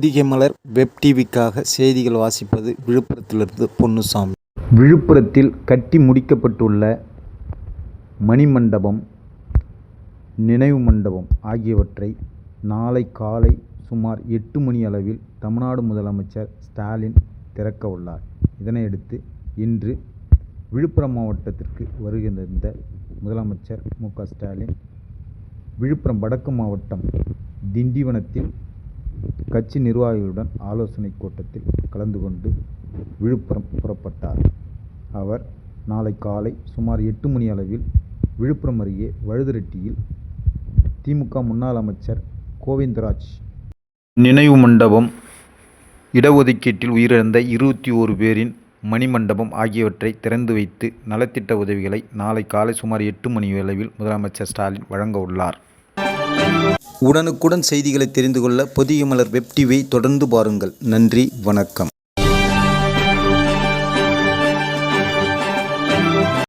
பொதிகை மலர் web டிவிக்காக செய்திகள் வாசிப்பது விழுப்புரத்திலிருந்து பொன்னுசாமி. விழுப்புரத்தில் கட்டி முடிக்கப்பட்டுள்ள மணிமண்டபம், நினைவு மண்டபம் ஆகியவற்றை நாளை காலை சுமார் 8 மணி அளவில் தமிழ்நாடு முதலமைச்சர் ஸ்டாலின் திறக்க உள்ளார். இதனையடுத்து இன்று விழுப்புரம் மாவட்டத்திற்கு வருகின்ற முதலமைச்சர் மு.க. ஸ்டாலின் விழுப்புரம் வடக்கு மாவட்டம் திண்டிவனத்தில் கட்சி நிர்வாகிகளுடன் ஆலோசனை கூட்டத்தில் கலந்து கொண்டு விழுப்புரம் புறப்பட்டார். அவர் நாளை காலை சுமார் 8 மணி அளவில் விழுப்புரம் அருகே வழுதரெட்டியில் திமுக முன்னாள் அமைச்சர் கோவிந்தராஜ் நினைவு மண்டபம், இடஒதுக்கீட்டில் உயிரிழந்த 21 பேரின் மணிமண்டபம் ஆகியவற்றை திறந்து வைத்து நலத்திட்ட உதவிகளை நாளை காலை சுமார் 8 மணி அளவில் முதலமைச்சர் ஸ்டாலின் வழங்க உள்ளார். உடனுக்குடன் செய்திகளை தெரிந்து கொள்ள பொதிகை மலர் வெப் டிவியை தொடர்ந்து பாருங்கள். நன்றி, வணக்கம்.